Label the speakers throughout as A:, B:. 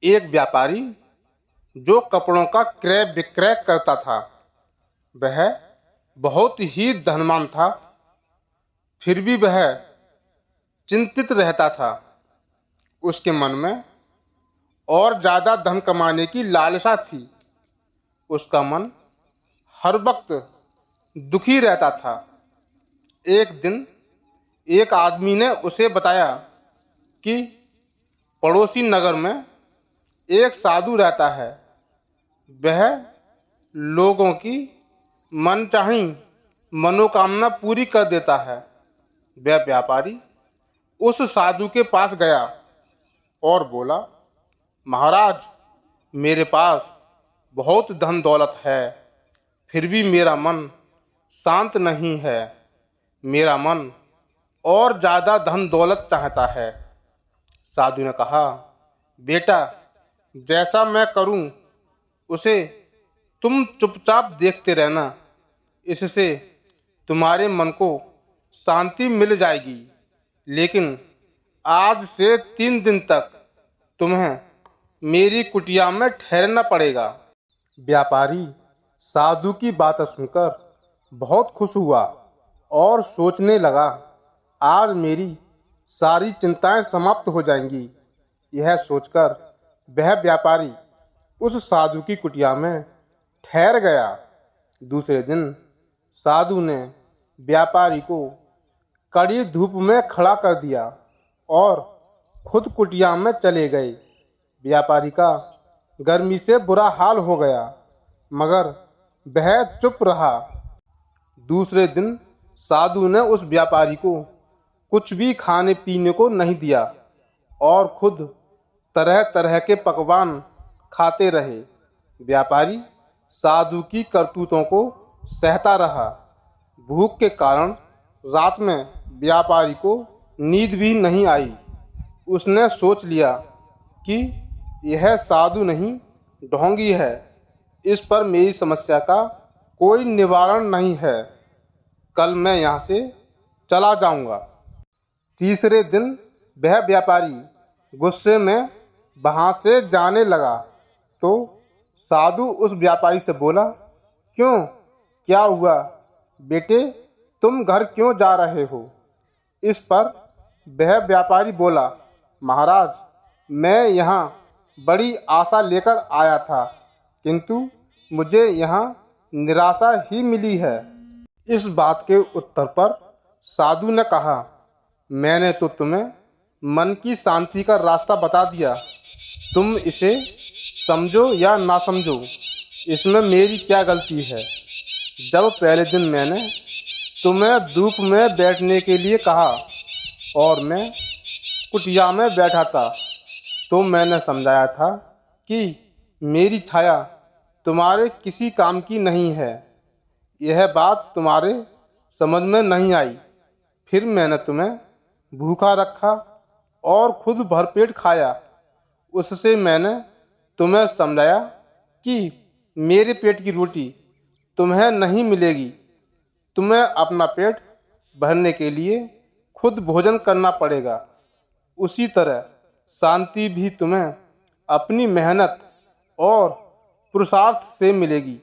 A: एक व्यापारी जो कपड़ों का क्रय विक्रय करता था, वह बहुत ही धनवान था। फिर भी वह चिंतित रहता था। उसके मन में और ज़्यादा धन कमाने की लालसा थी। उसका मन हर वक्त दुखी रहता था। एक दिन एक आदमी ने उसे बताया कि पड़ोसी नगर में एक साधु रहता है। वह लोगों की मनचाही मनोकामना पूरी कर देता है। वह व्यापारी उस साधु के पास गया और बोला, महाराज, मेरे पास बहुत धन दौलत है, फिर भी मेरा मन शांत नहीं है। मेरा मन और ज़्यादा धन दौलत चाहता है। साधु ने कहा, बेटा, जैसा मैं करूं उसे तुम चुपचाप देखते रहना। इससे तुम्हारे मन को शांति मिल जाएगी। लेकिन आज से 3 दिन तक तुम्हें मेरी कुटिया में ठहरना पड़ेगा। व्यापारी साधु की बात सुनकर बहुत खुश हुआ और सोचने लगा, आज मेरी सारी चिंताएं समाप्त हो जाएंगी। यह सोचकर वह व्यापारी उस साधु की कुटिया में ठहर गया। दूसरे दिन साधु ने व्यापारी को कड़ी धूप में खड़ा कर दिया और खुद कुटिया में चले गए। व्यापारी का गर्मी से बुरा हाल हो गया, मगर वह चुप रहा। दूसरे दिन साधु ने उस व्यापारी को कुछ भी खाने पीने को नहीं दिया और खुद तरह तरह के पकवान खाते रहे। व्यापारी साधु की करतूतों को सहता रहा। भूख के कारण रात में व्यापारी को नींद भी नहीं आई। उसने सोच लिया कि यह साधु नहीं, ढोंगी है। इस पर मेरी समस्या का कोई निवारण नहीं है। कल मैं यहाँ से चला जाऊँगा। तीसरे दिन वह व्यापारी गुस्से में वहाँ से जाने लगा तो साधु उस व्यापारी से बोला, क्यों, क्या हुआ बेटे, तुम घर क्यों जा रहे हो? इस पर वह व्यापारी बोला, महाराज, मैं यहाँ बड़ी आशा लेकर आया था, किंतु मुझे यहाँ निराशा ही मिली है। इस बात के उत्तर पर साधु ने कहा, मैंने तो तुम्हें मन की शांति का रास्ता बता दिया। तुम इसे समझो या ना समझो, इसमें मेरी क्या गलती है? जब पहले दिन मैंने तुम्हें धूप में बैठने के लिए कहा और मैं कुटिया में बैठा था, तो मैंने समझाया था कि मेरी छाया तुम्हारे किसी काम की नहीं है। यह बात तुम्हारे समझ में नहीं आई। फिर मैंने तुम्हें भूखा रखा और खुद भरपेट खाया। उससे मैंने तुम्हें समझाया कि मेरे पेट की रोटी तुम्हें नहीं मिलेगी। तुम्हें अपना पेट भरने के लिए खुद भोजन करना पड़ेगा। उसी तरह शांति भी तुम्हें अपनी मेहनत और पुरुषार्थ से मिलेगी।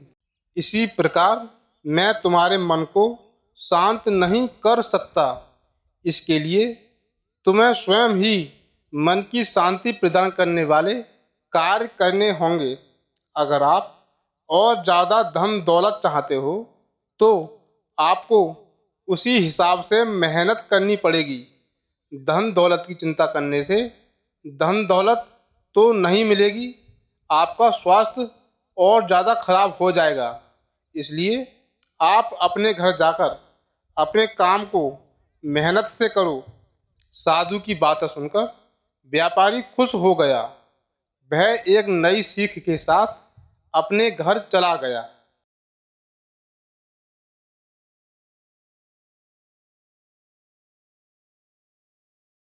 A: इसी प्रकार मैं तुम्हारे मन को शांत नहीं कर सकता। इसके लिए तुम्हें स्वयं ही मन की शांति प्रदान करने वाले कार्य करने होंगे। अगर आप और ज़्यादा धन दौलत चाहते हो तो आपको उसी हिसाब से मेहनत करनी पड़ेगी। धन दौलत की चिंता करने से धन दौलत तो नहीं मिलेगी, आपका स्वास्थ्य और ज़्यादा खराब हो जाएगा। इसलिए आप अपने घर जाकर अपने काम को मेहनत से करो। साधु की बात सुनकर व्यापारी खुश हो गया। वह एक नई सीख के साथ अपने घर चला गया।